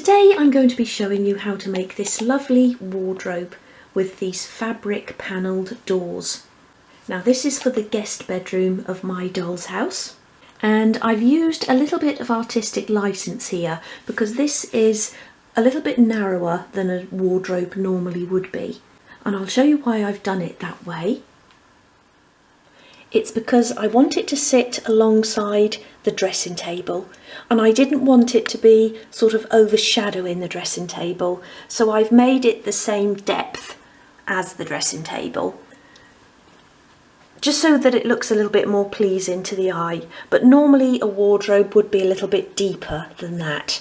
Today I'm going to be showing you how to make this lovely wardrobe with these fabric panelled doors. Now this is for the guest bedroom of my doll's house, and I've used a little bit of artistic license here because this is a little bit narrower than a wardrobe normally would be, and I'll show you why I've done it that way. It's because I want it to sit alongside the dressing table, and I didn't want it to be sort of overshadowing the dressing table, so I've made it the same depth as the dressing table, just so that it looks a little bit more pleasing to the eye. But normally a wardrobe would be a little bit deeper than that.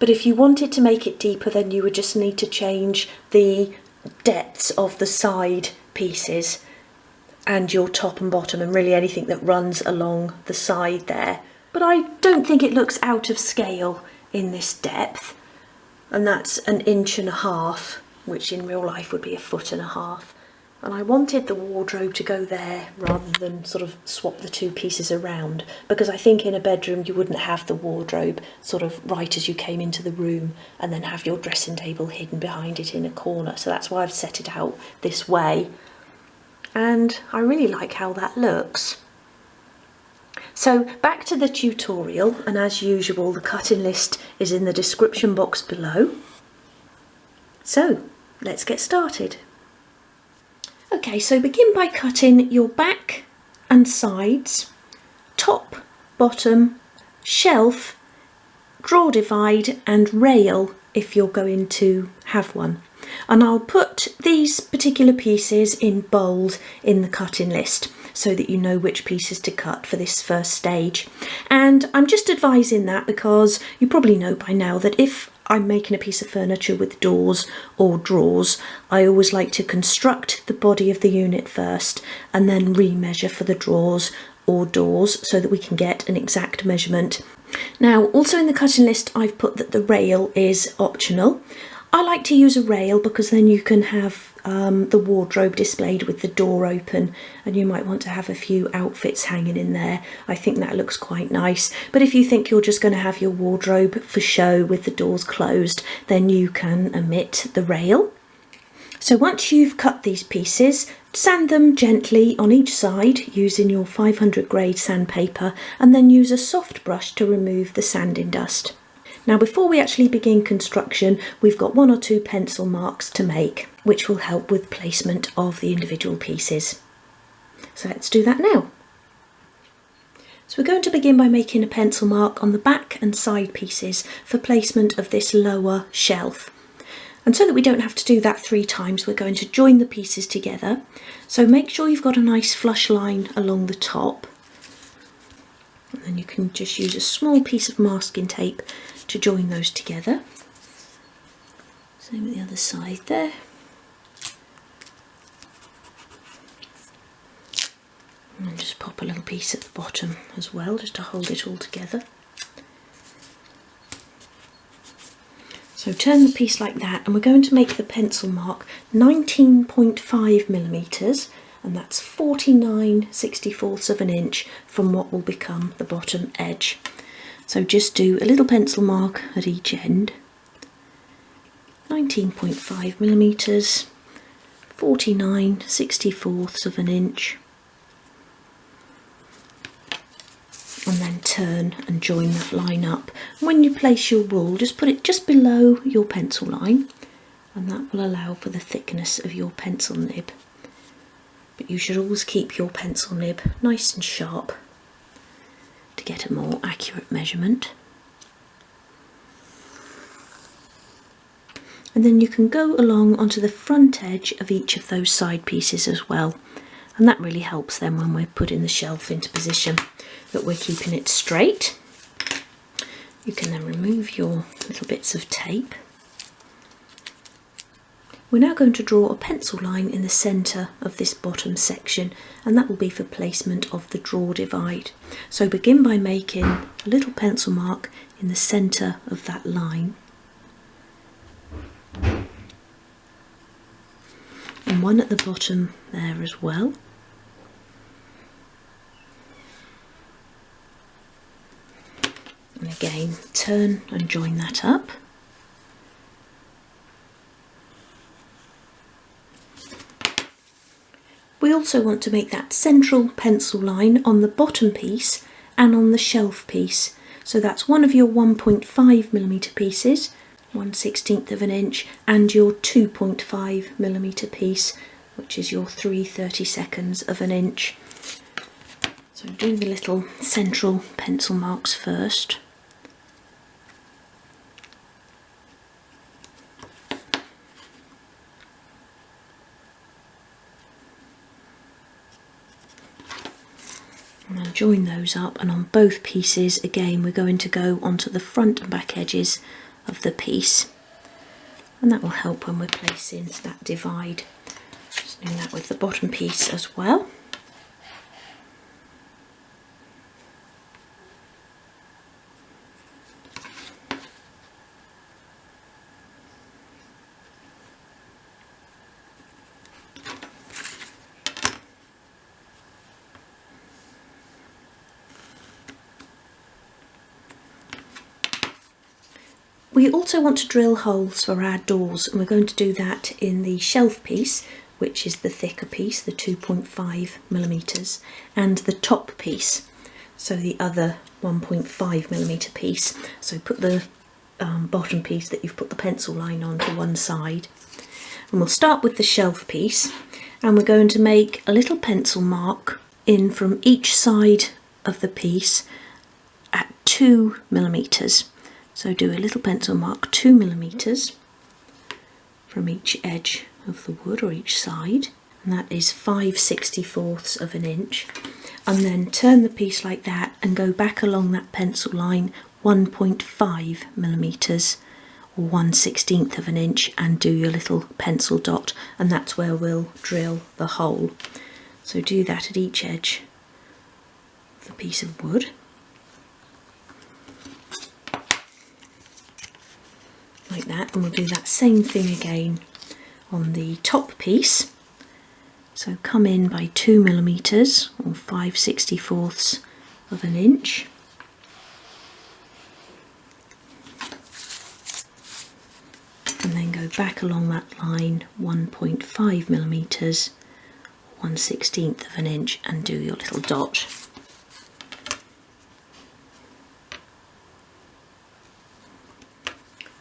But if you wanted to make it deeper, then you would just need to change the depths of the side pieces and your top and bottom, and really anything that runs along the side there. But I don't think it looks out of scale in this depth, and that's 1.5 inches, which in real life would be 1.5 feet. And I wanted the wardrobe to go there rather than sort of swap the two pieces around, because I think in a bedroom you wouldn't have the wardrobe sort of right as you came into the room and then have your dressing table hidden behind it in a corner. So that's why I've set it out this way, and I really like how that looks. So back to the tutorial, and as usual the cutting list is in the description box below. So let's get started. Okay, so begin by cutting your back and sides, top, bottom, shelf, drawer divide and rail if you're going to have one. And I'll put these particular pieces in bold in the cutting list so that you know which pieces to cut for this first stage. And I'm just advising that because you probably know by now that if I'm making a piece of furniture with doors or drawers, I always like to construct the body of the unit first and then re-measure for the drawers or doors so that we can get an exact measurement. Now, also in the cutting list I've put that the rail is optional. I like to use a rail because then you can have the wardrobe displayed with the door open, and you might want to have a few outfits hanging in there. I think that looks quite nice. But if you think you're just going to have your wardrobe for show with the doors closed, then you can omit the rail. So once you've cut these pieces, sand them gently on each side using your 500 grade sandpaper, and then use a soft brush to remove the sanding dust. Now before we actually begin construction, we've got 1 or 2 pencil marks to make, which will help with placement of the individual pieces. So let's do that now. So we're going to begin by making a pencil mark on the back and side pieces for placement of this lower shelf. And so that we don't have to do that 3 times, we're going to join the pieces together. So make sure you've got a nice flush line along the top. And then you can just use a small piece of masking tape to join those together. Same with the other side there. And then just pop a little piece at the bottom as well, just to hold it all together. So turn the piece like that, and we're going to make the pencil mark 19.5 millimeters, and that's 49/64 of an inch from what will become the bottom edge. So just do a little pencil mark at each end, 19.5 millimeters, 49/64 of an inch, and then turn and join that line up. When you place your wool, just put it just below your pencil line, and that will allow for the thickness of your pencil nib. But you should always keep your pencil nib nice and sharp to get a more accurate measurement. And then you can go along onto the front edge of each of those side pieces as well, and that really helps then when we're putting the shelf into position that we're keeping it straight. You can then remove your little bits of tape. We're now going to draw a pencil line in the centre of this bottom section, and that will be for placement of the drawer divide. So begin by making a little pencil mark in the centre of that line, and one at the bottom there as well. And again, turn and join that up. also want to make that central pencil line on the bottom piece and on the shelf piece. So that's one of your 1.5mm pieces, 1/16 of an inch, and your 2.5mm piece, which is your 3/32 of an inch. So do the little central pencil marks first. And then join those up, and on both pieces again we're going to go onto the front and back edges of the piece, and that will help when we're placing that divide. Just doing that with the bottom piece as well. We also want to drill holes for our doors, and we're going to do that in the shelf piece, which is the thicker piece, the 2.5mm, and the top piece, so the other 1.5mm piece. So put the bottom piece that you've put the pencil line on to one side, and we'll start with the shelf piece, and we're going to make a little pencil mark in from each side of the piece at 2mm. So do a little pencil mark 2mm from each edge of the wood or each side, and that is 5/64 of an inch, and then turn the piece like that and go back along that pencil line 1.5mm or 1/16 of an inch and do your little pencil dot, and that's where we'll drill the hole. So do that at each edge of the piece of wood. Like that, and we'll do that same thing again on the top piece. So come in by 2mm or 5/64 of an inch, and then go back along that line 1.5mm, 1/16 of an inch, and do your little dot.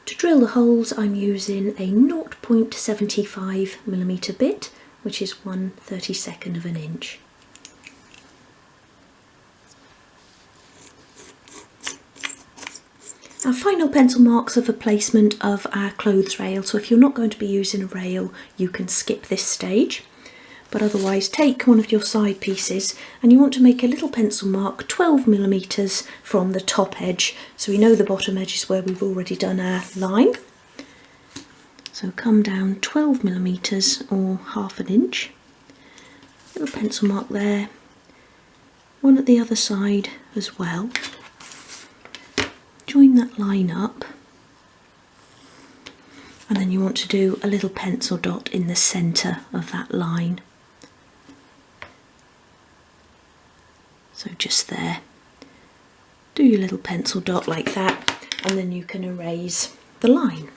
To drill the holes, I'm using a 0.75mm bit, which is 1/32 of an inch. Our final pencil marks are for placement of our clothes rail, so if you're not going to be using a rail, you can skip this stage. But otherwise, take one of your side pieces and you want to make a little pencil mark 12mm from the top edge, so we know the bottom edge is where we've already done our line. So come down 12mm or 1/2 inch, little pencil mark there, one at the other side as well. Join that line up, and then you want to do a little pencil dot in the centre of that line. So just there, do your little pencil dot like that, and then you can erase the line.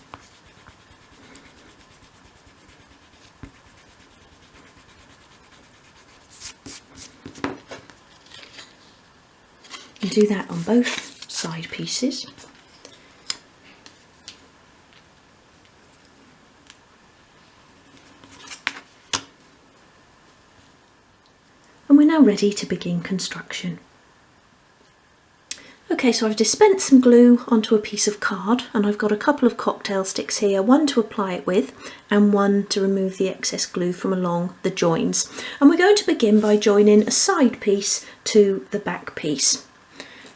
And do that on both side pieces. And we're now ready to begin construction. Okay, so I've dispensed some glue onto a piece of card, and I've got a couple of cocktail sticks here, one to apply it with and one to remove the excess glue from along the joins. And we're going to begin by joining a side piece to the back piece.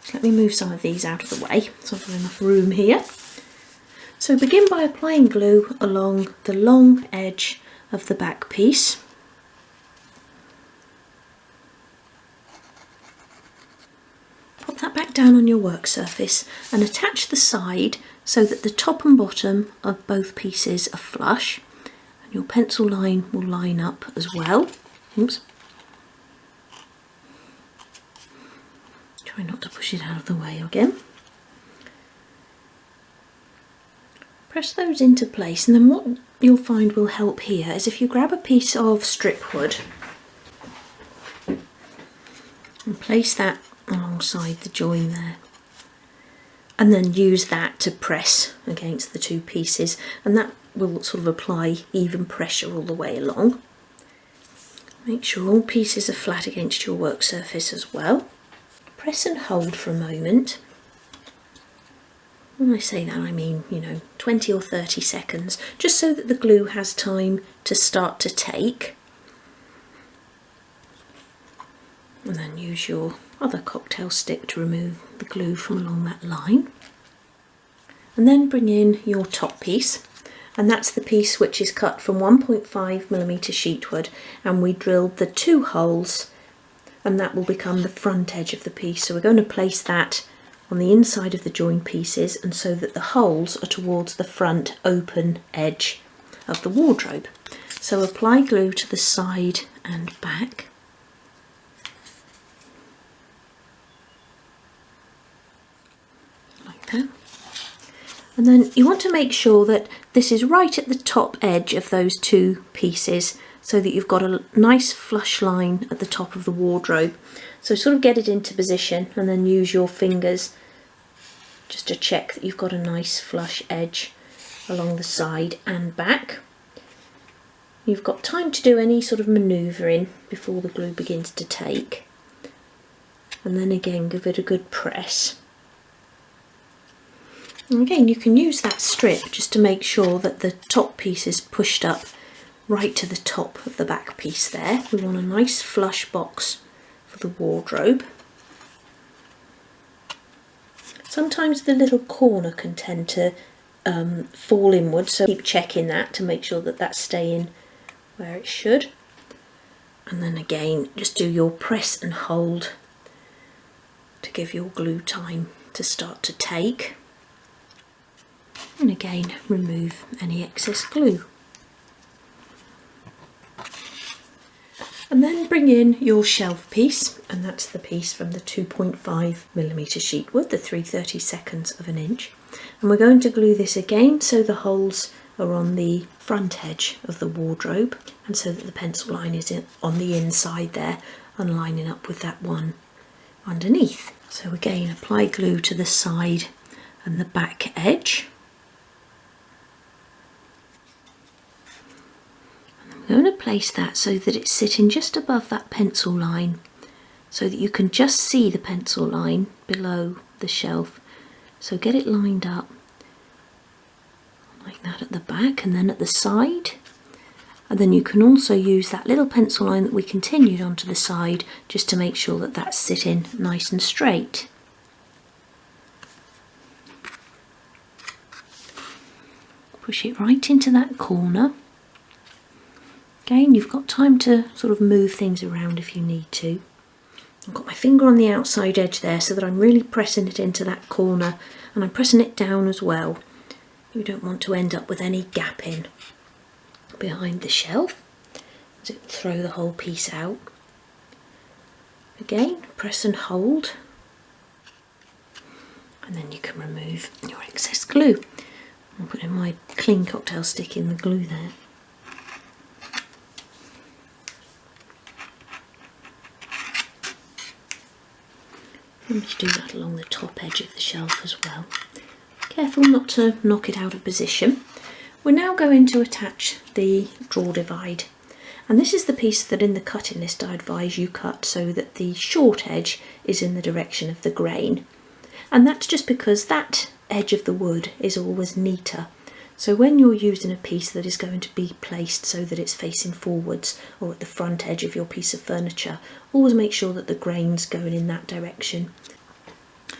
So let me move some of these out of the way so I've got enough room here. So begin by applying glue along the long edge of the back piece. Pop that back down on your work surface and attach the side so that the top and bottom of both pieces are flush, and your pencil line will line up as well. Oops. Try not to push it out of the way again. Press those into place, and then what you'll find will help here is if you grab a piece of strip wood and place that alongside the join there, and then use that to press against the two pieces, and that will sort of apply even pressure all the way along. Make sure all pieces are flat against your work surface as well. Press and hold for a moment. When I say that, I mean, 20 or 30 seconds, just so that the glue has time to start to take. And then use your other cocktail stick to remove the glue from along that line. And then bring in your top piece, and that's the piece which is cut from 1.5mm sheetwood, and we drilled the 2 holes, and that will become the front edge of the piece. So we're going to place that on the inside of the join pieces, and so that the holes are towards the front open edge of the wardrobe. So apply glue to the side and back. Like that. And then you want to make sure that this is right at the top edge of those 2 pieces, so that you've got a nice flush line at the top of the wardrobe. So sort of get it into position, and then use your fingers just to check that you've got a nice flush edge along the side and back. You've got time to do any sort of manoeuvring before the glue begins to take, and then again give it a good press. And again, you can use that strip just to make sure that the top piece is pushed up right to the top of the back piece there. We want a nice flush box for the wardrobe. Sometimes the little corner can tend to fall inwards, so keep checking that to make sure that that's staying where it should. And then again, just do your press and hold to give your glue time to start to take. And again, remove any excess glue. And then bring in your shelf piece, and that's the piece from the 2.5mm sheetwood, the 3/32 of an inch. And we're going to glue this again so the holes are on the front edge of the wardrobe, and so that the pencil line is on the inside there and lining up with that one underneath. So again, apply glue to the side and the back edge. I'm going to place that so that it's sitting just above that pencil line, so that you can just see the pencil line below the shelf. So get it lined up like that at the back and then at the side. And then you can also use that little pencil line that we continued onto the side, just to make sure that that's sitting nice and straight. Push it right into that corner. Again, you've got time to sort of move things around if you need to. I've got my finger on the outside edge there so that I'm really pressing it into that corner, and I'm pressing it down as well. You don't want to end up with any gapping behind the shelf, as it will throw the whole piece out. Again, press and hold, and then you can remove your excess glue. I'm putting my clean cocktail stick in the glue there. And you do that along the top edge of the shelf as well. Careful not to knock it out of position. We're now going to attach the drawer divide, and this is the piece that in the cutting list I advise you cut so that the short edge is in the direction of the grain, and that's just because that edge of the wood is always neater. So when you're using a piece that is going to be placed so that it's facing forwards or at the front edge of your piece of furniture, always make sure that the grain's going in that direction.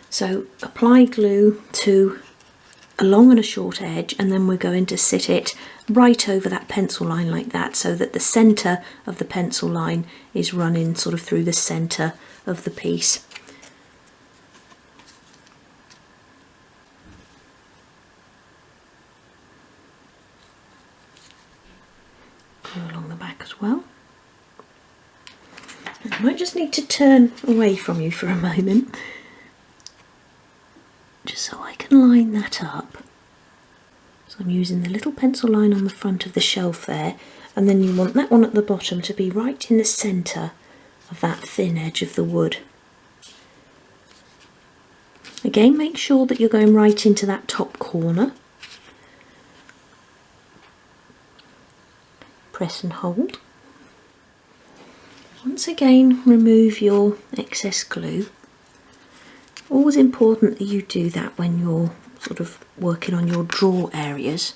So apply glue to a long and a short edge, and then we're going to sit it right over that pencil line like that, so that the centre of the pencil line is running sort of through the centre of the piece. Go along the back as well. I might just need to turn away from you for a moment, just so I can line that up. So I'm using the little pencil line on the front of the shelf there, and then you want that one at the bottom to be right in the centre of that thin edge of the wood. Again, make sure that you're going right into that top corner. Press and hold. Once again, remove your excess glue. Always important that you do that when you're sort of working on your drawer areas,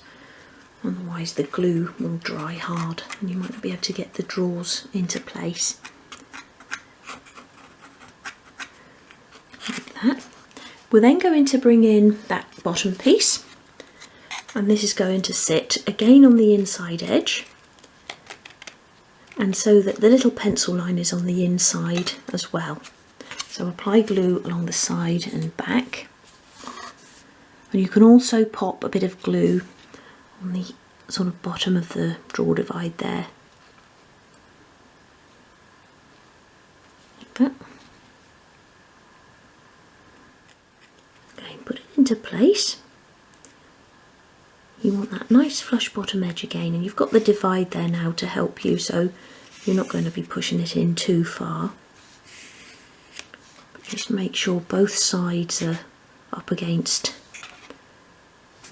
otherwise the glue will dry hard and you might not be able to get the drawers into place. Like that. We're then going to bring in that bottom piece, and this is going to sit again on the inside edge, and so that the little pencil line is on the inside as well. So apply glue along the side and back, and you can also pop a bit of glue on the sort of bottom of the drawer divide there, like that. Okay, put it into place. You want that nice flush bottom edge again, and you've got the divide there now to help you, so you're not going to be pushing it in too far. But just make sure both sides are up against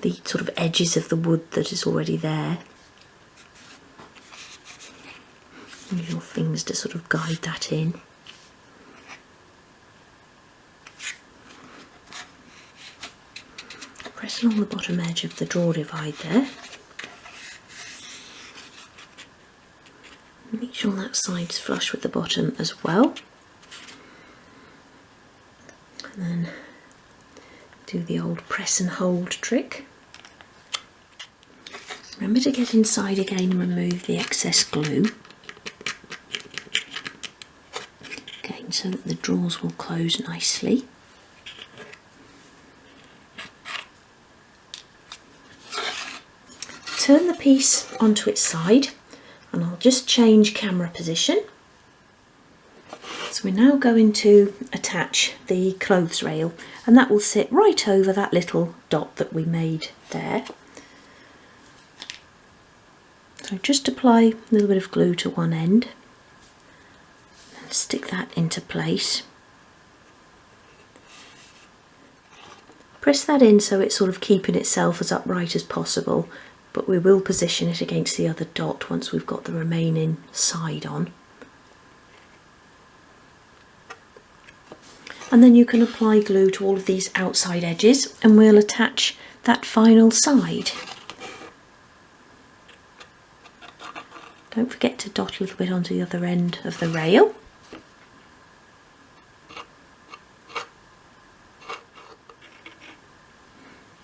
the sort of edges of the wood that is already there. Use your fingers to sort of guide that in. Press along the bottom edge of the drawer divide there. Make sure that side's flush with the bottom as well. And then do the old press and hold trick. Remember to get inside again and remove the excess glue. Again, so that the drawers will close nicely. Turn the piece onto its side, and I'll just change camera position. So we're now going to attach the clothes rail, and that will sit right over that little dot that we made there. So just apply a little bit of glue to one end and stick that into place. Press that in so it's sort of keeping itself as upright as possible, but we will position it against the other dot once we've got the remaining side on. And then you can apply glue to all of these outside edges, and we'll attach that final side. Don't forget to dot a little bit onto the other end of the rail.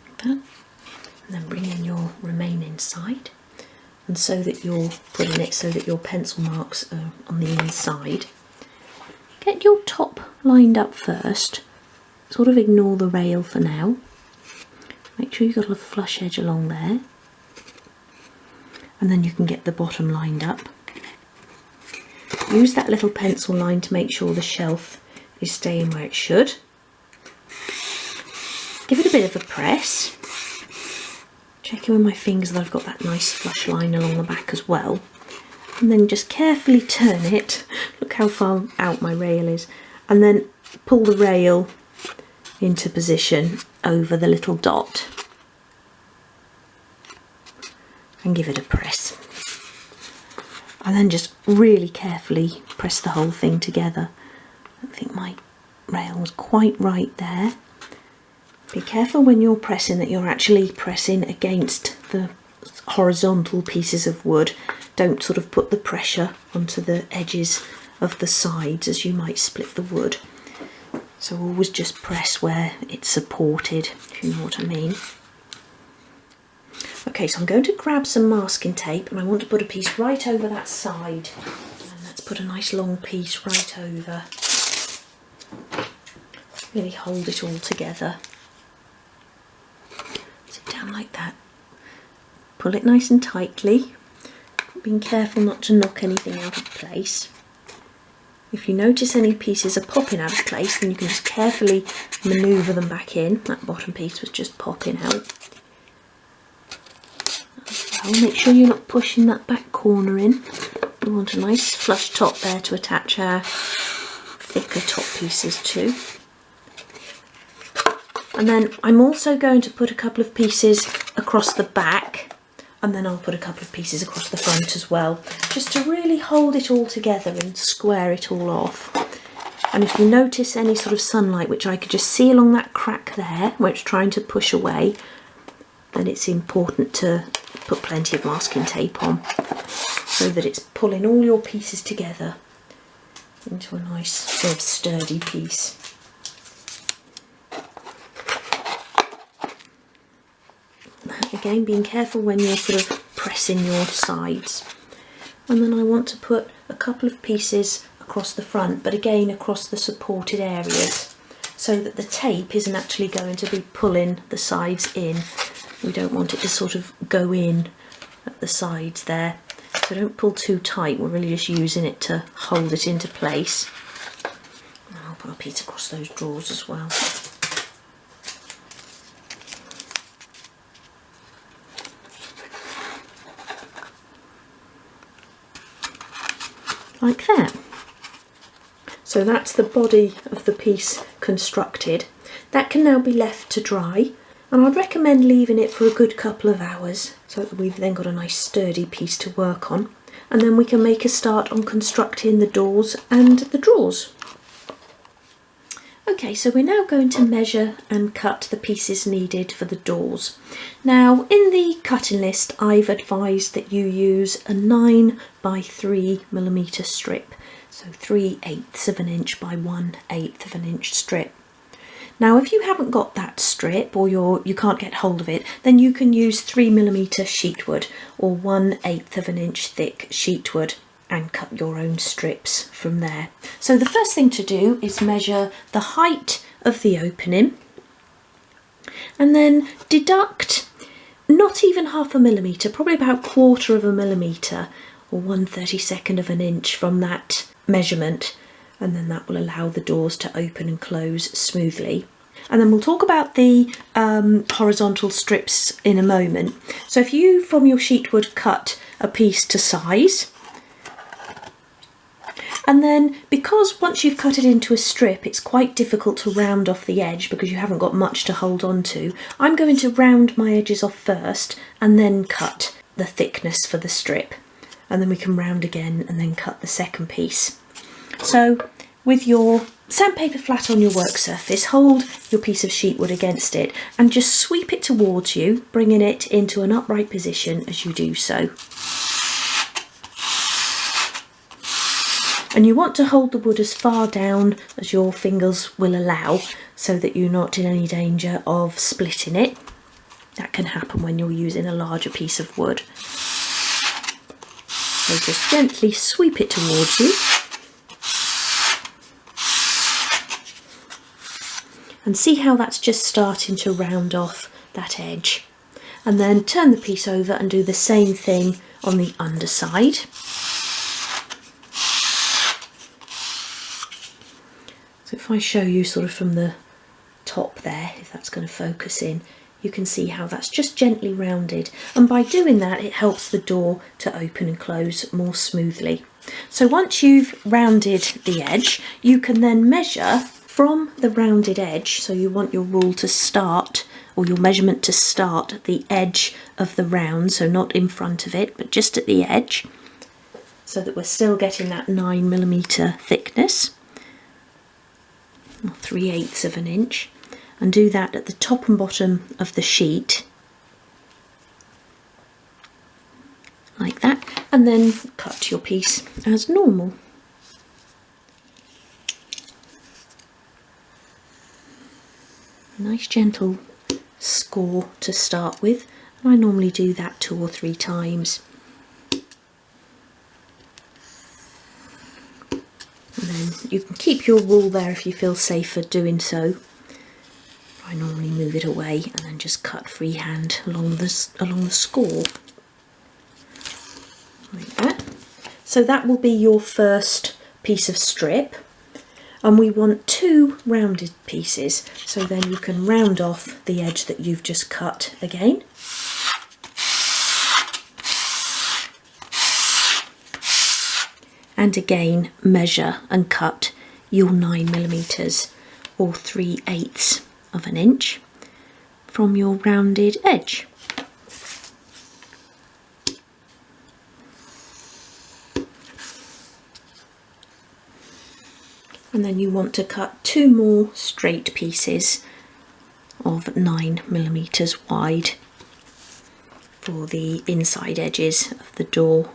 Like that. And then bring in your remaining side, and so that you're putting it so that your pencil marks are on the inside. Get your top lined up first, sort of ignore the rail for now. Make sure you've got a flush edge along there, and then you can get the bottom lined up. Use that little pencil line to make sure the shelf is staying where it should. Give it a bit of a press. Checking with my fingers that I've got that nice flush line along the back as well. And then just carefully turn it. Look how far out my rail is. And then pull the rail into position over the little dot. And give it a press. And then just really carefully press the whole thing together. I think my rail was quite right there. Be careful when you're pressing that you're actually pressing against the horizontal pieces of wood. Don't sort of put the pressure onto the edges of the sides as you might split the wood. So always just press where it's supported, if you know what I mean. Okay, so I'm going to grab some masking tape, and I want to put a piece right over that side. And let's put a nice long piece right over. Really hold it all together. Down like that. Pull it nice and tightly, being careful not to knock anything out of place. If you notice any pieces are popping out of place, then you can just carefully manoeuvre them back in. That bottom piece was just popping out. Well, make sure you're not pushing that back corner in. We want a nice flush top there to attach our thicker top pieces to. And then I'm also going to put a couple of pieces across the back, and then I'll put a couple of pieces across the front as well, just to really hold it all together and square it all off. And if you notice any sort of sunlight, which I could just see along that crack there, where it's trying to push away, then it's important to put plenty of masking tape on, so that it's pulling all your pieces together into a nice sort of sturdy piece. Again, being careful when you're sort of pressing your sides. And then I want to put a couple of pieces across the front, but again across the supported areas, so that the tape isn't actually going to be pulling the sides in. We don't want it to sort of go in at the sides there. So don't pull too tight, we're really just using it to hold it into place. And I'll put a piece across those drawers as well. Like that. So that's the body of the piece constructed. That can now be left to dry, and I'd recommend leaving it for a good couple of hours so that we've then got a nice sturdy piece to work on, and then we can make a start on constructing the doors and the drawers. Okay, so we're now going to measure and cut the pieces needed for the doors. Now, in the cutting list, I've advised that you use a 9 by 3mm strip, so 3/8 of an inch by 1/8 of an inch strip. Now, if you haven't got that strip, or you can't get hold of it, then you can use 3mm sheetwood or 1/8 of an inch thick sheetwood, and cut your own strips from there. So the first thing to do is measure the height of the opening, and then deduct not even 1/2 millimetre, probably about 1/4 of a millimetre or 1/32 of an inch from that measurement, and then that will allow the doors to open and close smoothly. And then we'll talk about the horizontal strips in a moment. So if you, from your sheetwood, cut a piece to size, and then because once you've cut it into a strip, it's quite difficult to round off the edge because you haven't got much to hold on to, I'm going to round my edges off first and then cut the thickness for the strip. And then we can round again and then cut the second piece. So with your sandpaper flat on your work surface, hold your piece of sheetwood against it and just sweep it towards you, bringing it into an upright position as you do so. And you want to hold the wood as far down as your fingers will allow, so that you're not in any danger of splitting it. That can happen when you're using a larger piece of wood. So just gently sweep it towards you. And see how that's just starting to round off that edge. And then turn the piece over and do the same thing on the underside. So if I show you sort of from the top there, if that's going to focus in, you can see how that's just gently rounded. And by doing that, it helps the door to open and close more smoothly. So once you've rounded the edge, you can then measure from the rounded edge. So you want your rule to start, or your measurement to start at the edge of the round, so not in front of it, but just at the edge, so that we're still getting that 9mm thickness. 3/8 of an inch, and do that at the top and bottom of the sheet like that, and then cut your piece as normal. A nice gentle score to start with, and I normally do that 2 or 3 times. And then you can keep your rule there if you feel safer doing so. I normally move it away and then just cut freehand along the score, like that. So that will be your first piece of strip, and we want 2 rounded pieces, so then you can round off the edge that you've just cut again. and again measure and cut your 9mm or 3/8 of an inch from your rounded edge. And then you want to cut 2 more straight pieces of 9mm wide for the inside edges of the door.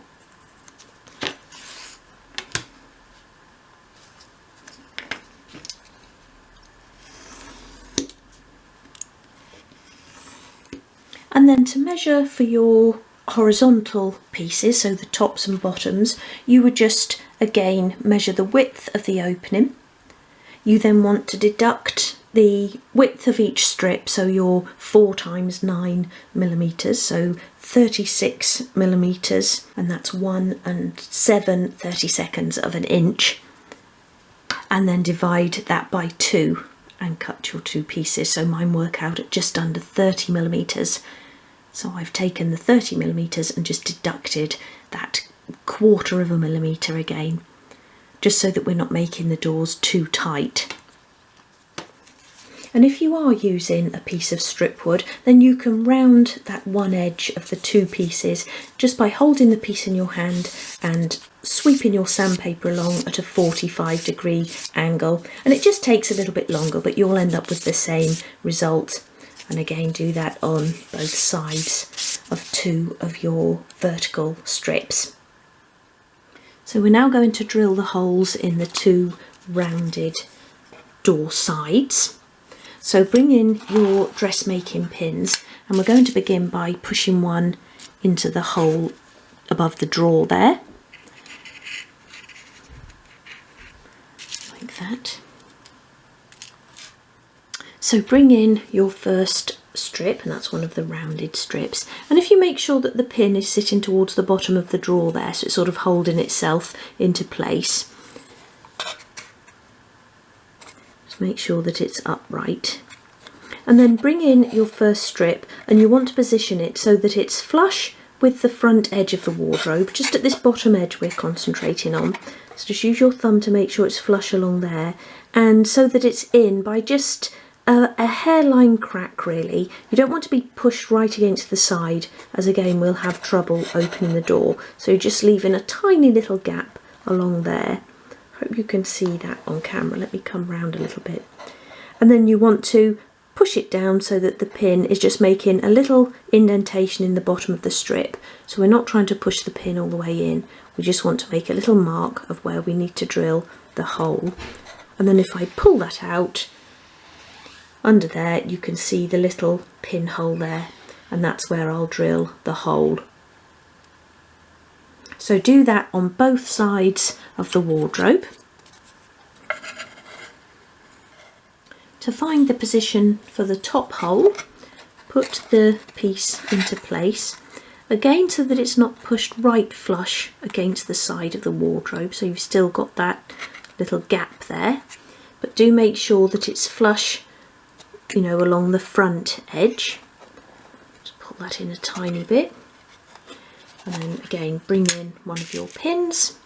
And then to measure for your horizontal pieces, so the tops and bottoms, you would just again measure the width of the opening. You then want to deduct the width of each strip, so your 4 times 9mm, so 36mm, and that's 1 7/32 of an inch, and then divide that by 2 and cut your 2 pieces. So mine work out at just under 30mm. So I've taken the 30mm and just deducted that 1/4 of a millimetre again, just so that we're not making the doors too tight. And if you are using a piece of strip wood, then you can round that one edge of the 2 pieces just by holding the piece in your hand and sweeping your sandpaper along at a 45-degree angle. And it just takes a little bit longer, but you'll end up with the same result. And again, do that on both sides of 2 of your vertical strips. So we're now going to drill the holes in the 2 rounded door sides. So bring in your dressmaking pins, and we're going to begin by pushing one into the hole above the drawer there, like that. So bring in your first strip, and that's one of the rounded strips, and if you make sure that the pin is sitting towards the bottom of the drawer there, so it's sort of holding itself into place, just make sure that it's upright. And then bring in your first strip, and you want to position it so that it's flush with the front edge of the wardrobe, just at this bottom edge we're concentrating on. So just use your thumb to make sure it's flush along there, and so that it's in by just a hairline crack really. You don't want to be pushed right against the side, as again we'll have trouble opening the door. So you're just leaving a tiny little gap along there. Hope you can see that on camera. Let me come round a little bit. And then you want to push it down so that the pin is just making a little indentation in the bottom of the strip. So we're not trying to push the pin all the way in. We just want to make a little mark of where we need to drill the hole. And then if I pull that out, under there you can see the little pinhole there, and that's where I'll drill the hole. So do that on both sides of the wardrobe. To find the position for the top hole, put the piece into place, again so that it's not pushed right flush against the side of the wardrobe, so you've still got that little gap there, but do make sure that it's flush, you know, along the front edge. Just pull that in a tiny bit, and then again bring in one of your pins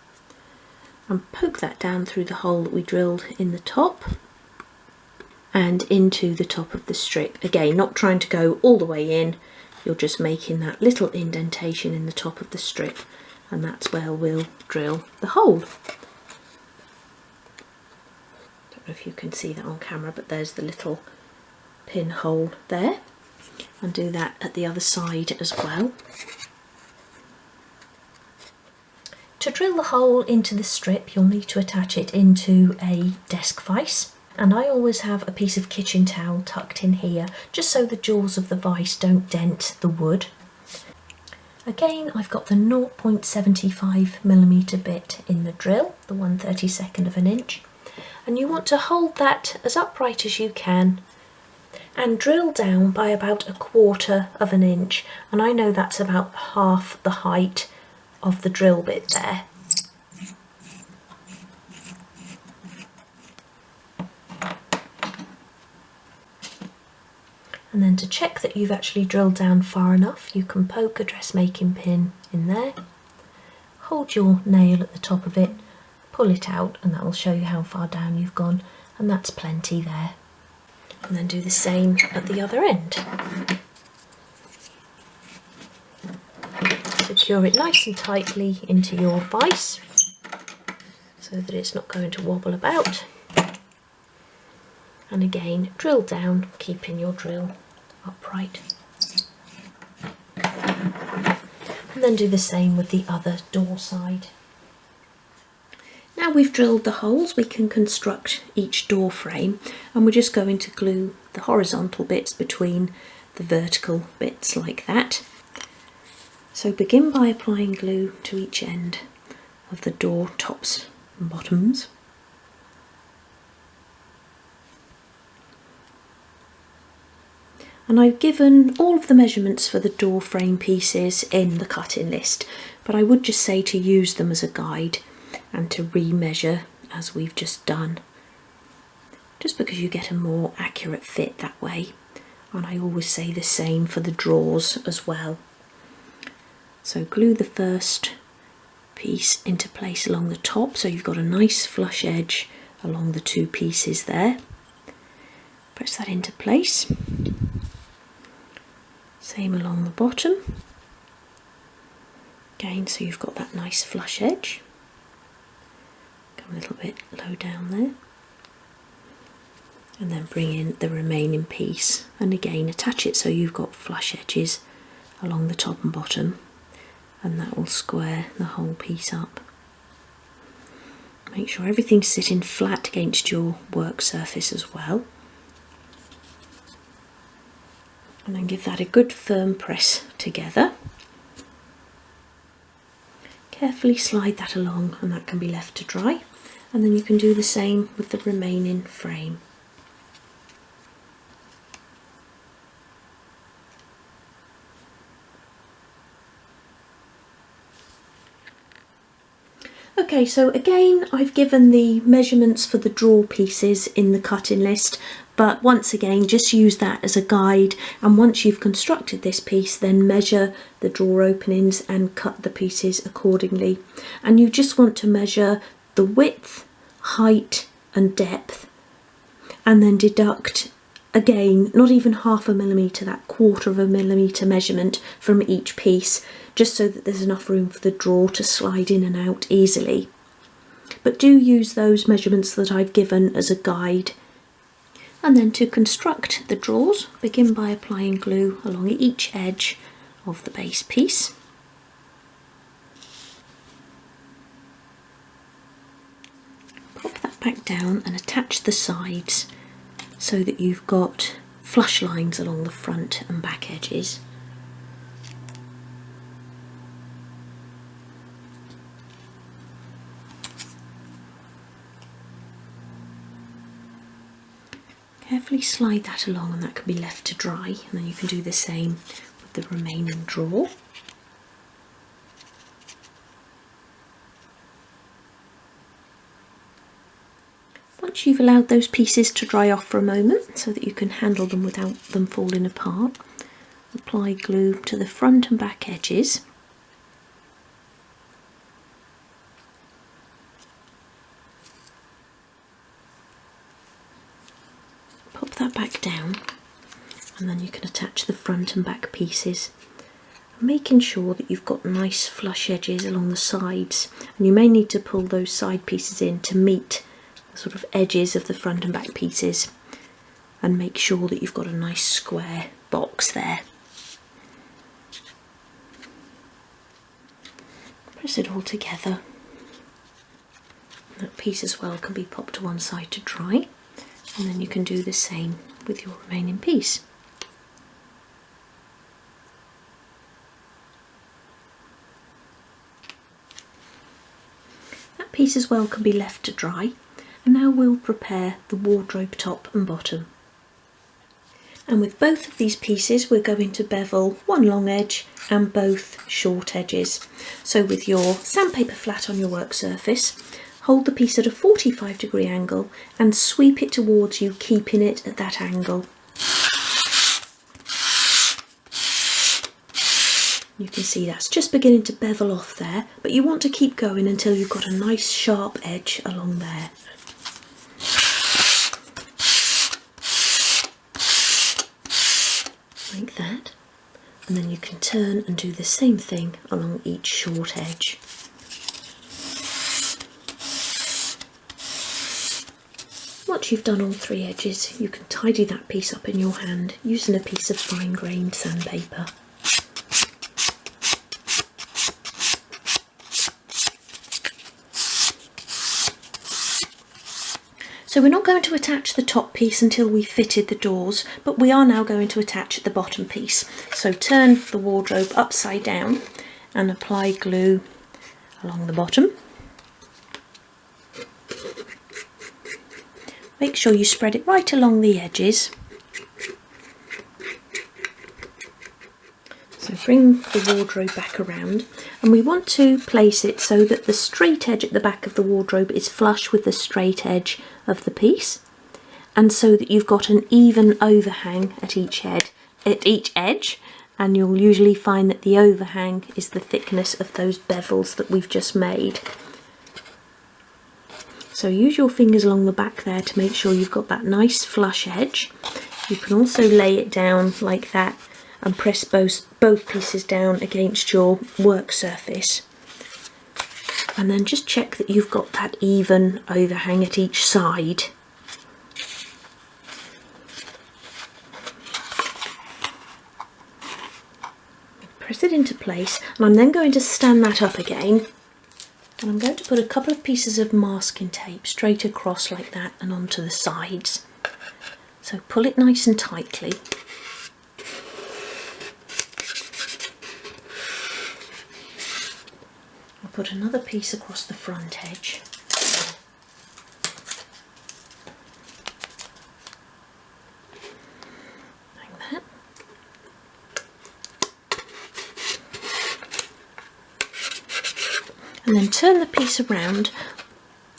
and poke that down through the hole that we drilled in the top and into the top of the strip. Again, not trying to go all the way in, you're just making that little indentation in the top of the strip, and that's where we'll drill the hole. Don't know if you can see that on camera, but there's the little pinhole there, and do that at the other side as well. To drill the hole into the strip, you'll need to attach it into a desk vise, and I always have a piece of kitchen towel tucked in here just so the jaws of the vise don't dent the wood. Again, I've got the 0.75mm bit in the drill, the 1/32 of an inch, and you want to hold that as upright as you can and drill down by about 1/4 of an inch, and I know that's about half the height of the drill bit there. And then to check that you've actually drilled down far enough, you can poke a dressmaking pin in there, hold your nail at the top of it pull it out, and that will show you how far down you've gone, and that's plenty there. And then do the same at the other end. Secure it nice and tightly into your vise so that it's not going to wobble about. And again, drill down, keeping your drill upright. And then do the same with the other door side. Now we've drilled the holes, we can construct each door frame, and we're just going to glue the horizontal bits between the vertical bits like that. So begin by applying glue to each end of the door tops and bottoms. And I've given all of the measurements for the door frame pieces in the cutting list, but I would just say to use them as a guide and to re-measure as we've just done, just because you get a more accurate fit that way. And I always say the same for the drawers as well. So glue the first piece into place along the top, so you've got a nice flush edge along the two pieces there. Press that into place. Same along the bottom. Again, so you've got that nice flush edge. Come a little bit low down there. And then bring in the remaining piece, and again attach it so you've got flush edges along the top and bottom, and that will square the whole piece up. Make sure everything's sitting flat against your work surface as well. And then give that a good firm press together. Carefully slide that along, and that can be left to dry. And then you can do the same with the remaining frame. Okay, so again, I've given the measurements for the drawer pieces in the cutting list, but once again, just use that as a guide. And once you've constructed this piece, then measure the drawer openings and cut the pieces accordingly. And you just want to measure the width, height and depth, and then deduct again, not even 1/2 millimetre, that 1/4 millimetre measurement from each piece, just so that there's enough room for the drawer to slide in and out easily. But do use those measurements that I've given as a guide. And then to construct the drawers, begin by applying glue along each edge of the base piece. Pop that back down and attach the sides so that you've got flush lines along the front and back edges. Carefully slide that along, and that can be left to dry, and then you can do the same with the remaining drawer. Once you've allowed those pieces to dry off for a moment so that you can handle them without them falling apart, apply glue to the front and back edges. Pop that back down, and then you can attach the front and back pieces, making sure that you've got nice flush edges along the sides, and you may need to pull those side pieces in to meet the sort of edges of the front and back pieces, and make sure that you've got a nice square box there. Press it all together. That piece as well can be popped to one side to dry, and then you can do the same with your remaining piece. That piece as well can be left to dry, and now we'll prepare the wardrobe top and bottom. And with both of these pieces we're going to bevel one long edge and both short edges. So with your sandpaper flat on your work surface, hold the piece at a 45-degree angle and sweep it towards you, keeping it at that angle. You can see that's just beginning to bevel off there, but you want to keep going until you've got a nice sharp edge along there. Like that. And then you can turn and do the same thing along each short edge. Once you've done all 3 edges, you can tidy that piece up in your hand using a piece of fine-grained sandpaper. So we're not going to attach the top piece until we've fitted the doors, but we are now going to attach the bottom piece. So turn the wardrobe upside down and apply glue along the bottom. Make sure you spread it right along the edges. So bring the wardrobe back around, and we want to place it so that the straight edge at the back of the wardrobe is flush with the straight edge of the piece, and so that you've got an even overhang at each edge, and you'll usually find that the overhang is the thickness of those bevels that we've just made. So use your fingers along the back there to make sure you've got that nice flush edge. You can also lay it down like that and press both pieces down against your work surface. And then just check that you've got that even overhang at each side. Press it into place, and I'm then going to stand that up again, and I'm going to put a couple of pieces of masking tape straight across like that and onto the sides. So pull it nice and tightly. I'll put another piece across the front edge. Like that. And then turn the piece around,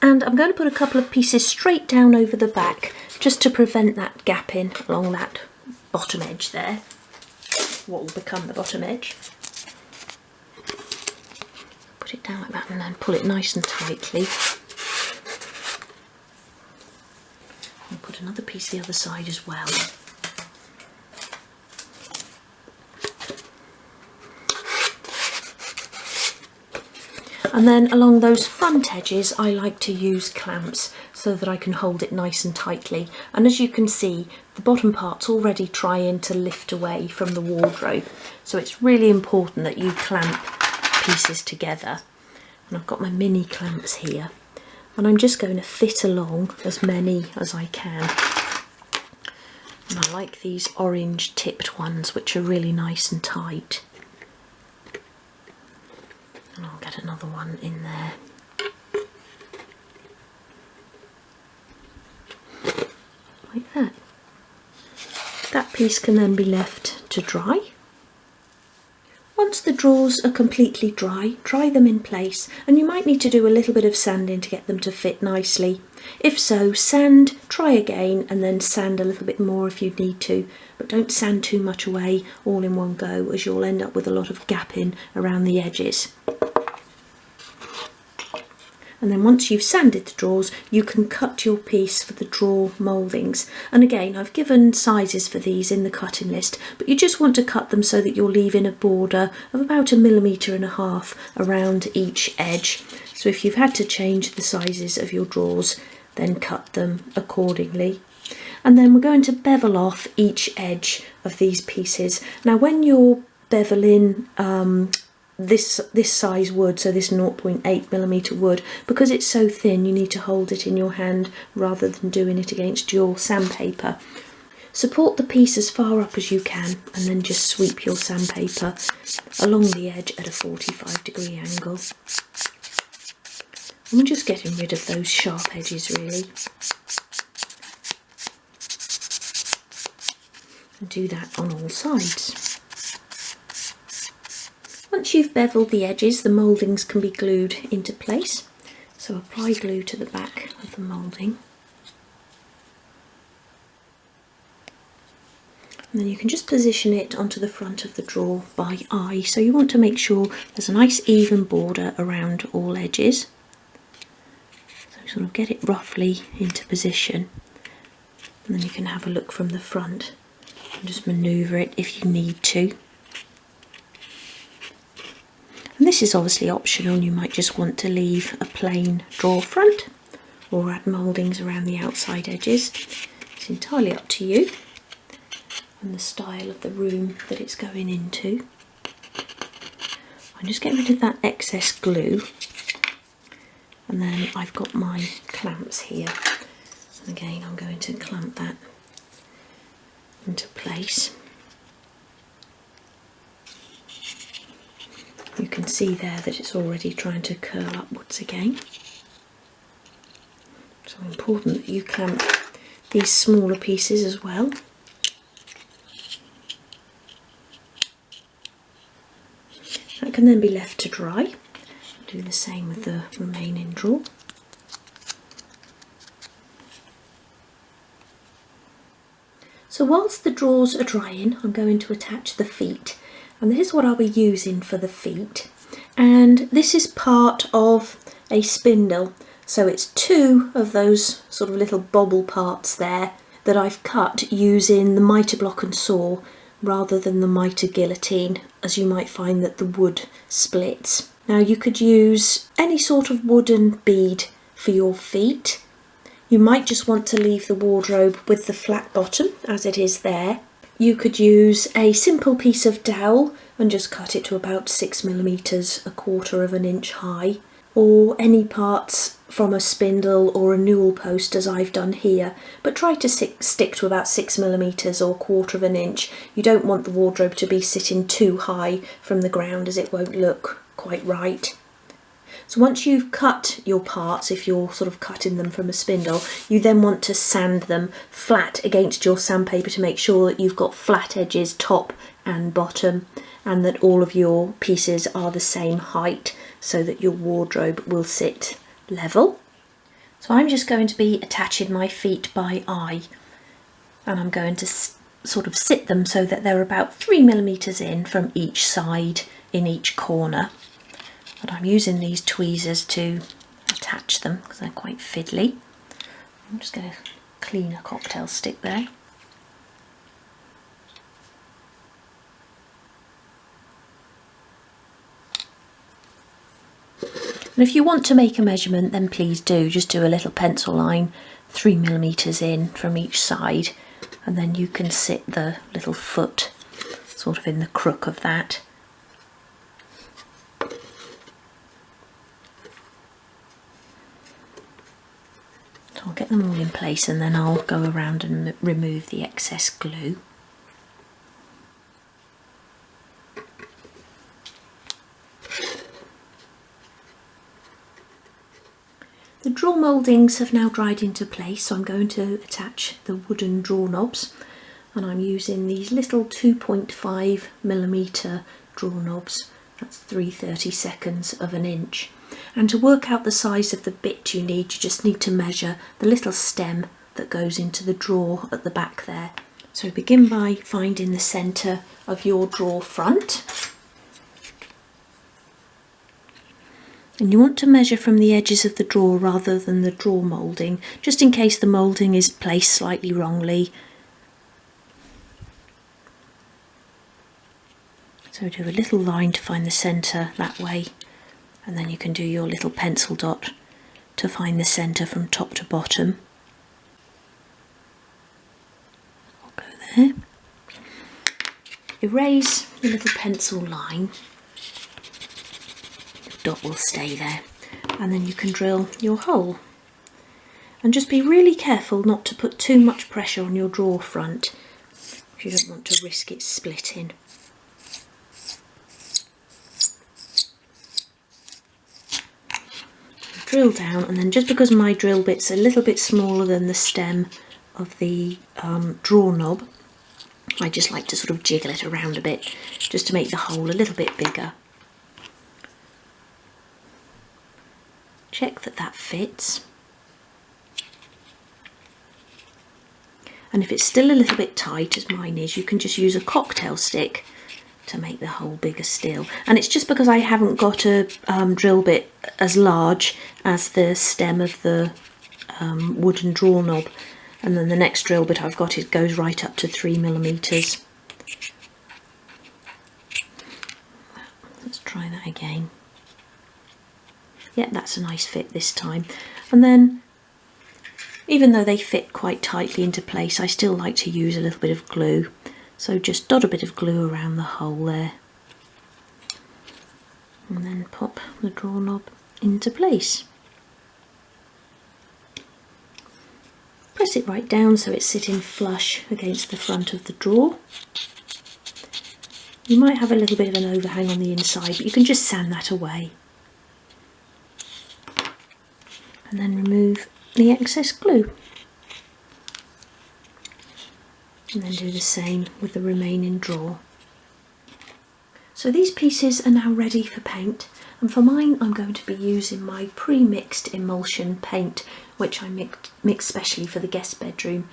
and I'm going to put a couple of pieces straight down over the back just to prevent that gapping along that bottom edge there, what will become the bottom edge. Put it down like that and then pull it nice and tightly. And put another piece the other side as well. And then along those front edges I like to use clamps so that I can hold it nice and tightly. And as you can see, the bottom part's already trying to lift away from the wardrobe. So it's really important that you clamp pieces together. And I've got my mini clamps here. And I'm just going to fit along as many as I can. And I like these orange tipped ones, which are really nice and tight. And I'll get another one in there. Like that. That piece can then be left to dry. Once the drawers are completely dry, dry them in place, and you might need to do a little bit of sanding to get them to fit nicely. If so, sand, try again, and then sand a little bit more if you need to, but don't sand too much away all in one go, as you'll end up with a lot of gapping around the edges. And then once you've sanded the drawers, you can cut your piece for the drawer mouldings. And again, I've given sizes for these in the cutting list, but you just want to cut them so that you're leaving a border of about 1.5 millimeters around each edge. So if you've had to change the sizes of your drawers, then cut them accordingly. And then we're going to bevel off each edge of these pieces. Now when you're beveling this size wood, so this 0.8 millimeter wood, because it's so thin you need to hold it in your hand rather than doing it against your sandpaper. Support the piece as far up as you can and then just sweep your sandpaper along the edge at a 45-degree angle. And we're just getting rid of those sharp edges really. And do that on all sides. Once you've beveled the edges, the mouldings can be glued into place. So apply glue to the back of the moulding. And then you can just position it onto the front of the drawer by eye. So you want to make sure there's a nice even border around all edges. So sort of get it roughly into position. And then you can have a look from the front and just manoeuvre it if you need to. And this is obviously optional. You might just want to leave a plain drawer front or add mouldings around the outside edges. It's entirely up to you and the style of the room that it's going into. I'm just getting rid of that excess glue, and then I've got my clamps here, and again I'm going to clamp that into place. You can see there that it's already trying to curl upwards again. So important that you clamp these smaller pieces as well. That can then be left to dry. Do the same with the remaining drawer. So whilst the drawers are drying, I'm going to attach the feet, and this is what I'll be using for the feet. And this is part of a spindle, so it's two of those sort of little bobble parts there that I've cut using the mitre block and saw rather than the mitre guillotine, as you might find that the wood splits. Now you could use any sort of wooden bead for your feet. You might just want to leave the wardrobe with the flat bottom as it is there. You could use a simple piece of dowel and just cut it to about 6mm, 1/4 of an inch high, or any parts from a spindle or a newel post as I've done here, but try to stick to about 6mm or 1/4 of an inch. You don't want the wardrobe to be sitting too high from the ground, as it won't look quite right. So once you've cut your parts, if you're sort of cutting them from a spindle, you then want to sand them flat against your sandpaper to make sure that you've got flat edges top and bottom, and that all of your pieces are the same height so that your wardrobe will sit level. So I'm just going to be attaching my feet by eye, and I'm going to sort of sit them so that they're about 3mm in from each side in each corner. But I'm using these tweezers to attach them because they're quite fiddly. I'm just going to clean a cocktail stick there. And if you want to make a measurement, then please do. Just do a little pencil line, 3mm in from each side, and then you can sit the little foot sort of in the crook of that. So I'll get them all in place, and then I'll go around and remove the excess glue. The drawer mouldings have now dried into place, so I'm going to attach the wooden drawer knobs, and I'm using these little 2.5mm drawer knobs. That's 3/32 of an inch. And to work out the size of the bit you just need to measure the little stem that goes into the drawer at the back there. So begin by finding the centre of your drawer front. And you want to measure from the edges of the drawer rather than the drawer moulding, just in case the moulding is placed slightly wrongly. So do a little line to find the centre that way, and then you can do your little pencil dot to find the centre from top to bottom. I'll go there. Erase the little pencil line. The dot will stay there, and then you can drill your hole. And just be really careful not to put too much pressure on your drawer front, if you don't want to risk it splitting. Drill down, and then just because my drill bit's a little bit smaller than the stem of the drawer knob, I just like to sort of jiggle it around a bit just to make the hole a little bit bigger. Check that that fits. And if it's still a little bit tight, as mine is, you can just use a cocktail stick to make the hole bigger still. And it's just because I haven't got a drill bit as large as the stem of the wooden drawer knob. And then the next drill bit I've got, it goes right up to 3mm. Let's try that again. Yeah, that's a nice fit this time. And then, even though they fit quite tightly into place, I still like to use a little bit of glue. So just dot a bit of glue around the hole there. And then pop the drawer knob into place. Press it right down so it's sitting flush against the front of the drawer. You might have a little bit of an overhang on the inside, but you can just sand that away. And then remove the excess glue. And then do the same with the remaining drawer. So these pieces are now ready for paint, and for mine I'm going to be using my pre-mixed emulsion paint, which I mixed specially for the guest bedroom,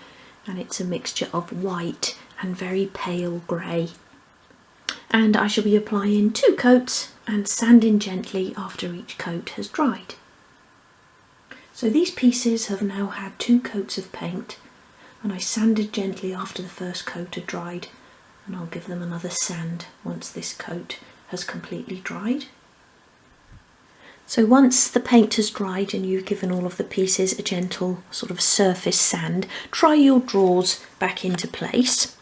and it's a mixture of white and very pale grey. And I shall be applying 2 coats and sanding gently after each coat has dried. So these pieces have now had 2 coats of paint, and I sanded gently after the first coat had dried, and I'll give them another sand once this coat has completely dried. So once the paint has dried and you've given all of the pieces a gentle sort of surface sand, try your drawers back into place.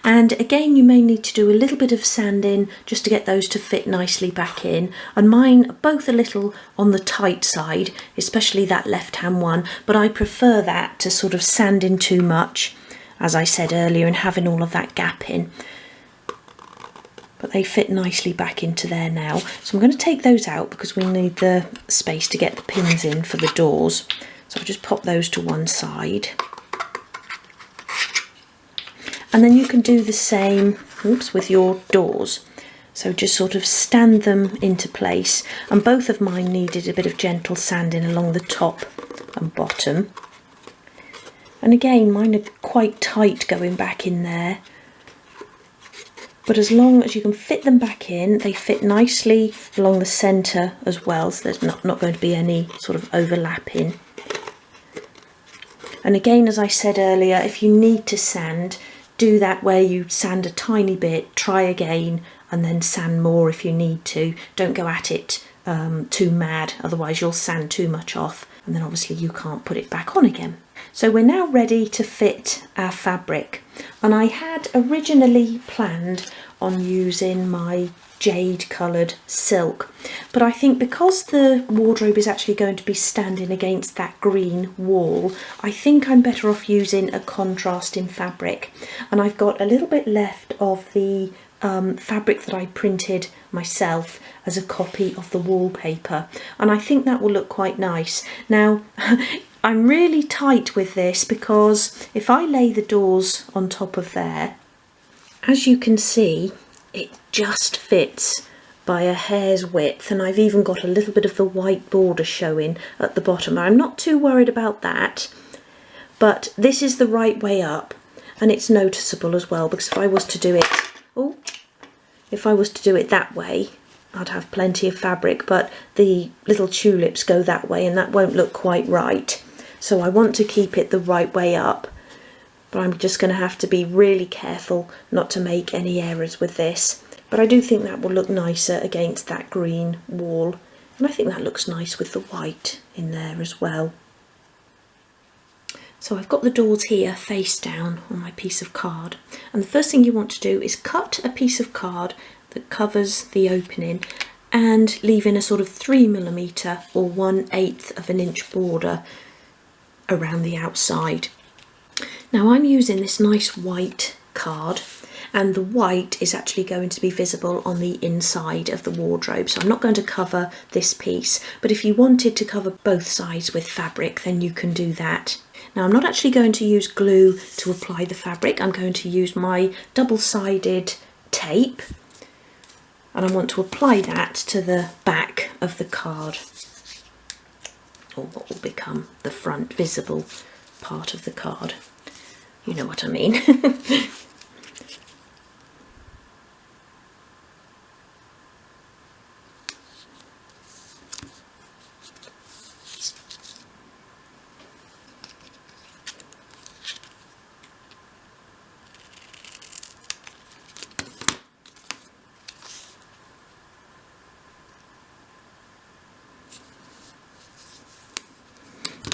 And again, you may need to do a little bit of sanding just to get those to fit nicely back in. And mine are both a little on the tight side, especially that left-hand one, but I prefer that to sort of sanding too much, as I said earlier, and having all of that gap in. But they fit nicely back into there now. So I'm going to take those out because we need the space to get the pins in for the doors. So I'll just pop those to one side. And then you can do the same, with your doors. So just sort of stand them into place. And both of mine needed a bit of gentle sanding along the top and bottom. And again, mine are quite tight going back in there. But as long as you can fit them back in, they fit nicely along the centre as well. So there's not going to be any sort of overlapping. And again, as I said earlier, if you need to sand, do that where you sand a tiny bit, try again, and then sand more if you need to. Don't go at it too mad, otherwise you'll sand too much off, and then obviously you can't put it back on again. So we're now ready to fit our fabric, and I had originally planned on using my jade coloured silk, but I think because the wardrobe is actually going to be standing against that green wall, I think I'm better off using a contrasting fabric. And I've got a little bit left of the fabric that I printed myself as a copy of the wallpaper, and I think that will look quite nice. Now I'm really tight with this because if I lay the doors on top of there, as you can see, it just fits by a hair's width, and I've even got a little bit of the white border showing at the bottom. I'm not too worried about that, but this is the right way up, and it's noticeable as well, because if I was to do it that way, I'd have plenty of fabric, but the little tulips go that way and that won't look quite right. So I want to keep it the right way up. But I'm just going to have to be really careful not to make any errors with this. But I do think that will look nicer against that green wall. And I think that looks nice with the white in there as well. So I've got the doors here face down on my piece of card. And the first thing you want to do is cut a piece of card that covers the opening and leave in a sort of 3mm or 1/8 of an inch border around the outside. Now I'm using this nice white card, and the white is actually going to be visible on the inside of the wardrobe, so I'm not going to cover this piece, but if you wanted to cover both sides with fabric, then you can do that. Now I'm not actually going to use glue to apply the fabric. I'm going to use my double-sided tape, and I want to apply that to the back of the card, or what will become the front visible part of the card. You know what I mean.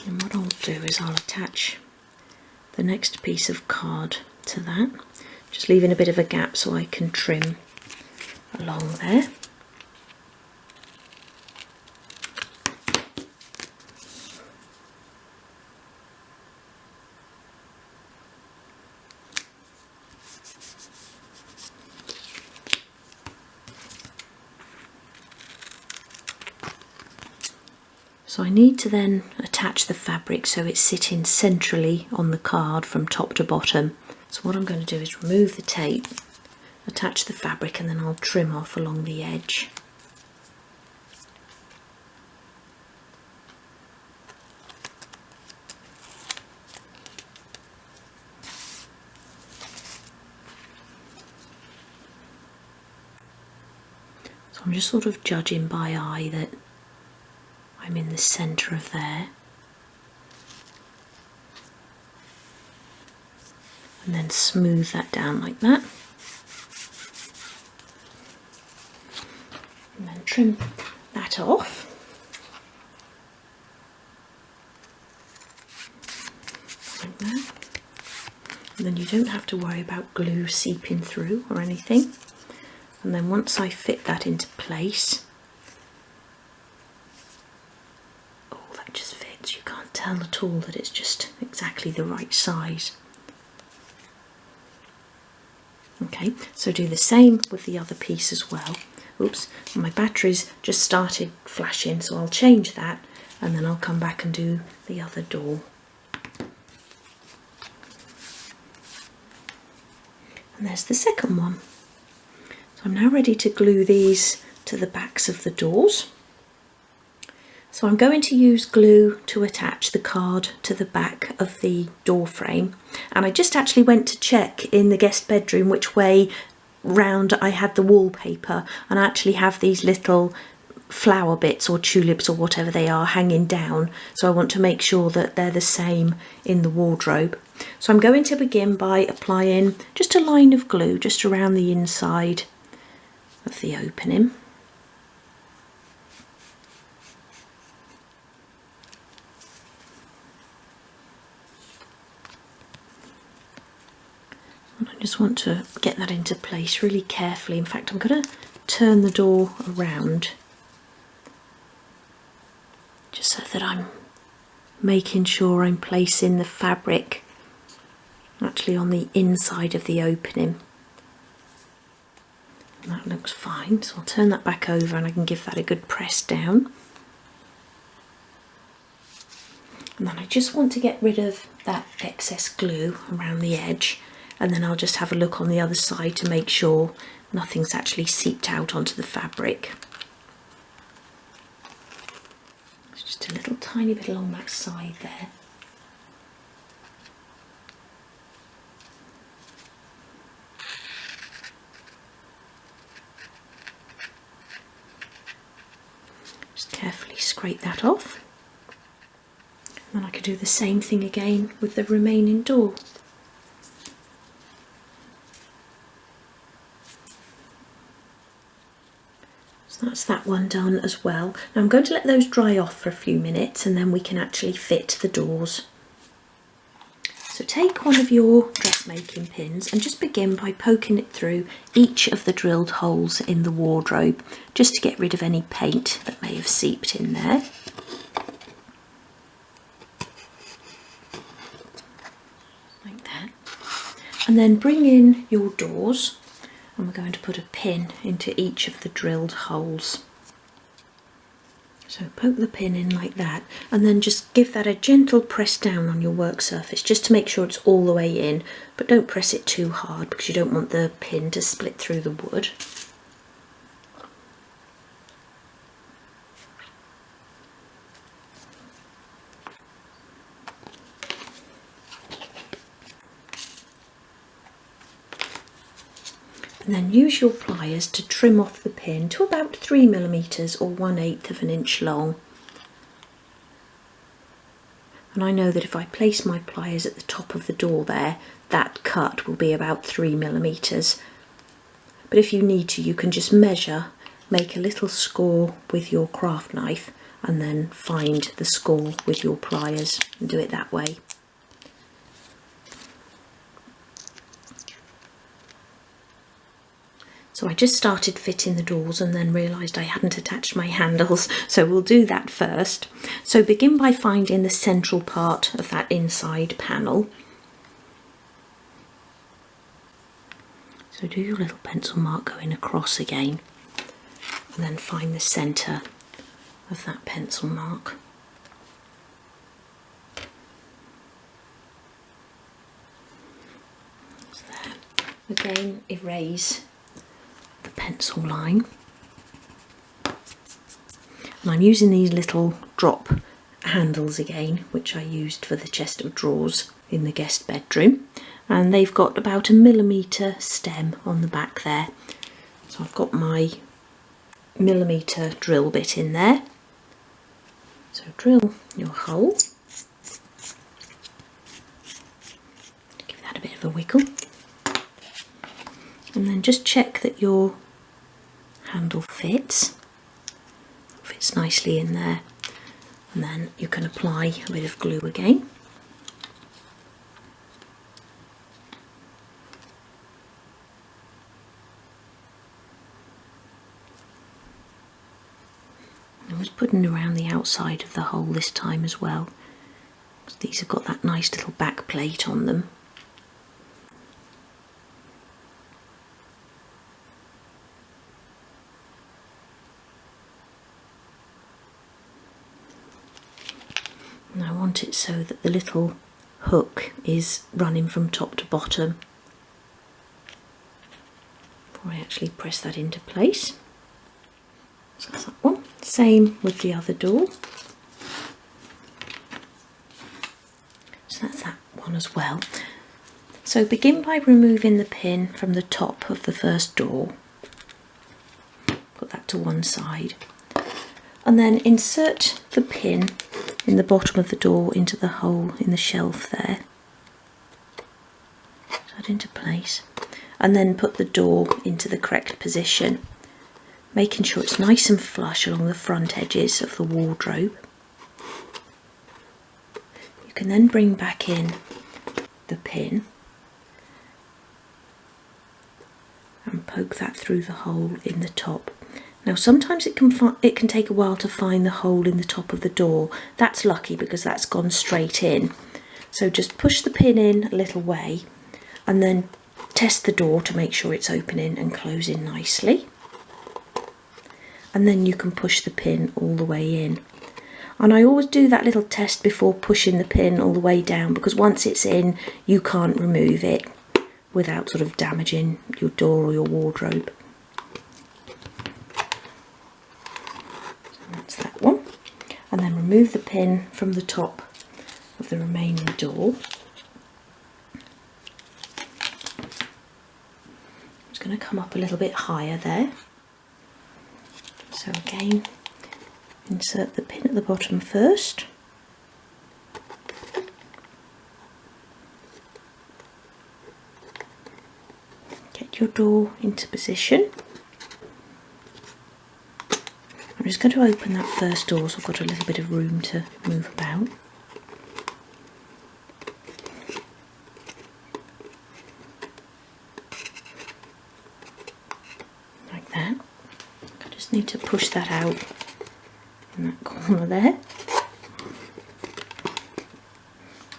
And what I'll do is I'll attach the next piece of card to that, just leaving a bit of a gap so I can trim along there. So I need to then attach the fabric so it's sitting centrally on the card from top to bottom. So what I'm going to do is remove the tape, attach the fabric, and then I'll trim off along the edge. So I'm just sort of judging by eye that I'm in the centre of there, and then smooth that down like that, and then trim that off. Like that. And then you don't have to worry about glue seeping through or anything. And then once I fit that into place, just fits. You can't tell at all that it's just exactly the right size. Okay, so do the same with the other piece as well. Oops, my batteries just started flashing, so I'll change that and then I'll come back and do the other door. And there's the second one. So I'm now ready to glue these to the backs of the doors. So I'm going to use glue to attach the card to the back of the door frame, and I just actually went to check in the guest bedroom which way round I had the wallpaper, and I actually have these little flower bits or tulips or whatever they are hanging down, so I want to make sure that they're the same in the wardrobe. So I'm going to begin by applying just a line of glue just around the inside of the opening. I just want to get that into place really carefully. In fact, I'm going to turn the door around just so that I'm making sure I'm placing the fabric actually on the inside of the opening. And that looks fine, so I'll turn that back over and I can give that a good press down. And then I just want to get rid of that excess glue around the edge, and then I'll just have a look on the other side to make sure nothing's actually seeped out onto the fabric. It's just a little tiny bit along that side there. Just carefully scrape that off. And then I could do the same thing again with the remaining door. So that's that one done as well. Now I'm going to let those dry off for a few minutes and then we can actually fit the doors. So take one of your dressmaking pins and just begin by poking it through each of the drilled holes in the wardrobe, just to get rid of any paint that may have seeped in there. Like that. And then bring in your doors, and we're going to put a pin into each of the drilled holes. So poke the pin in like that, and then just give that a gentle press down on your work surface just to make sure it's all the way in, but don't press it too hard because you don't want the pin to split through the wood. And then use your pliers to trim off the pin to about 3mm or 1/8 of an inch long. And I know that if I place my pliers at the top of the door there, that cut will be about 3mm. But if you need to, you can just measure, make a little score with your craft knife and then find the score with your pliers and do it that way. So I just started fitting the doors and then realised I hadn't attached my handles, so we'll do that first. So begin by finding the central part of that inside panel. So do your little pencil mark going across again, and then find the centre of that pencil mark. So there. Again, erase the pencil line. And I'm using these little drop handles again, which I used for the chest of drawers in the guest bedroom, and they've got about a 1mm stem on the back there. So I've got my 1mm drill bit in there. So drill your hole, give that a bit of a wiggle, and then just check that your handle fits nicely in there, and then you can apply a bit of glue again. I was putting around the outside of the hole this time as well, because these have got that nice little back plate on them. And I want it so that the little hook is running from top to bottom before I actually press that into place. So that's that one. Same with the other door. So that's that one as well. So begin by removing the pin from the top of the first door. Put that to one side. And then insert the pin in the bottom of the door into the hole in the shelf there. Put that into place. And then put the door into the correct position, making sure it's nice and flush along the front edges of the wardrobe. You can then bring back in the pin and poke that through the hole in the top. Now sometimes it can take a while to find the hole in the top of the door. That's lucky because that's gone straight in. So just push the pin in a little way and then test the door to make sure it's opening and closing nicely. And then you can push the pin all the way in. And I always do that little test before pushing the pin all the way down, because once it's in you can't remove it without sort of damaging your door or your wardrobe. That one, and then remove the pin from the top of the remaining door. It's going to come up a little bit higher there. So again, insert the pin at the bottom first. Get your door into position. I'm just going to open that first door so I've got a little bit of room to move about. Like that. I just need to push that out in that corner there.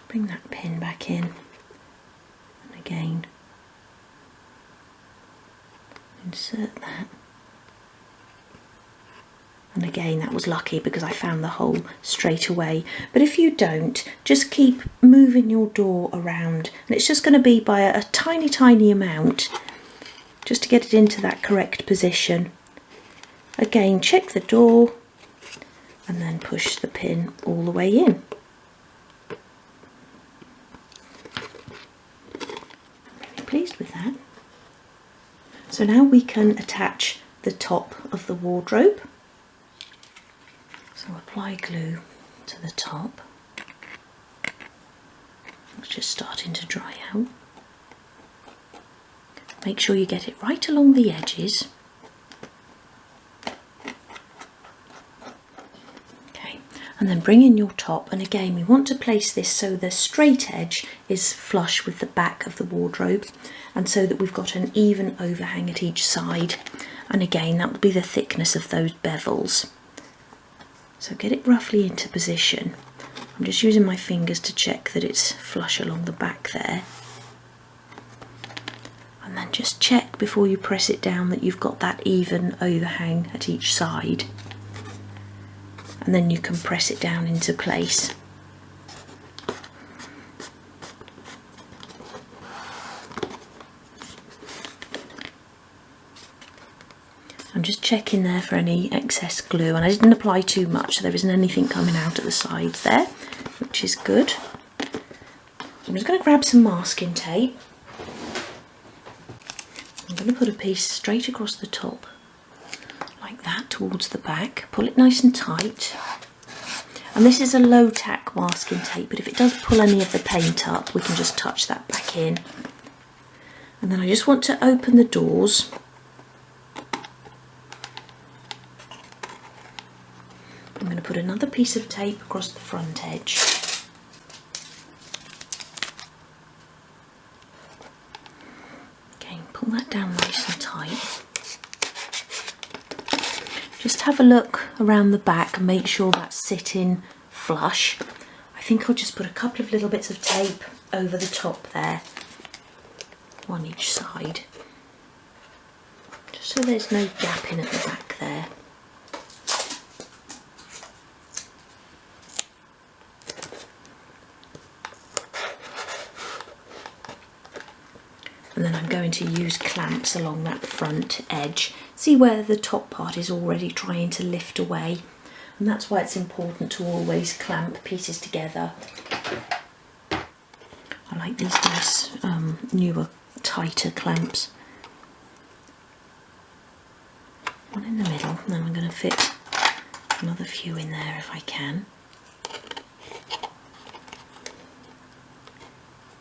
Bring that pin back in, and again insert that. And again, that was lucky because I found the hole straight away. But if you don't, just keep moving your door around, and it's just going to be by a tiny, tiny amount just to get it into that correct position. Again, check the door and then push the pin all the way in. I'm really pleased with that. So now we can attach the top of the wardrobe. So apply glue to the top. It's just starting to dry out. Make sure you get it right along the edges. Okay, and then bring in your top, and again we want to place this so the straight edge is flush with the back of the wardrobe, and so that we've got an even overhang at each side, and again that will be the thickness of those bevels. So get it roughly into position. I'm just using my fingers to check that it's flush along the back there. And then just check before you press it down that you've got that even overhang at each side. And then you can press it down into place. I'm just checking there for any excess glue, and I didn't apply too much, so there isn't anything coming out at the sides there, which is good. I'm just going to grab some masking tape. I'm going to put a piece straight across the top, like that, towards the back. Pull it nice and tight. And this is a low tack masking tape, but if it does pull any of the paint up, we can just touch that back in. And then I just want to open the doors. I'm going to put another piece of tape across the front edge. Again, pull that down nice and tight. Just have a look around the back and make sure that's sitting flush. I think I'll just put a couple of little bits of tape over the top there, one each side, just so there's no gap in at the back there. And then I'm going to use clamps along that front edge. See where the top part is already trying to lift away, and that's why it's important to always clamp pieces together. I like these nice newer, tighter clamps. One in the middle, and then I'm going to fit another few in there if I can.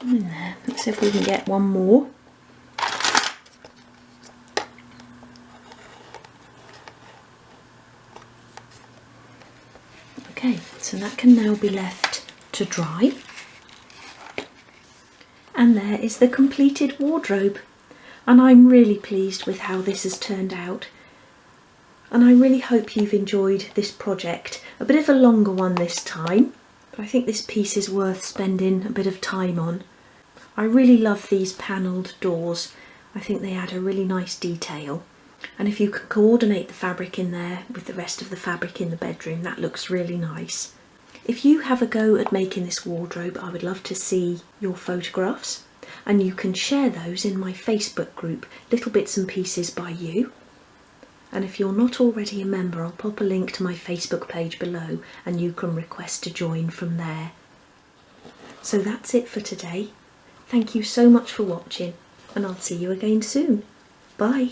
One in there. Let's see if we can get one more. Okay, so that can now be left to dry. And there is the completed wardrobe. And I'm really pleased with how this has turned out. And I really hope you've enjoyed this project. A bit of a longer one this time, but I think this piece is worth spending a bit of time on. I really love these panelled doors. I think they add a really nice detail. And if you can coordinate the fabric in there with the rest of the fabric in the bedroom, that looks really nice. If you have a go at making this wardrobe, I would love to see your photographs, and you can share those in my Facebook group, Little Bits and Pieces by You. And if you're not already a member, I'll pop a link to my Facebook page below and you can request to join from there. So that's it for today. Thank you so much for watching, and I'll see you again soon. Bye.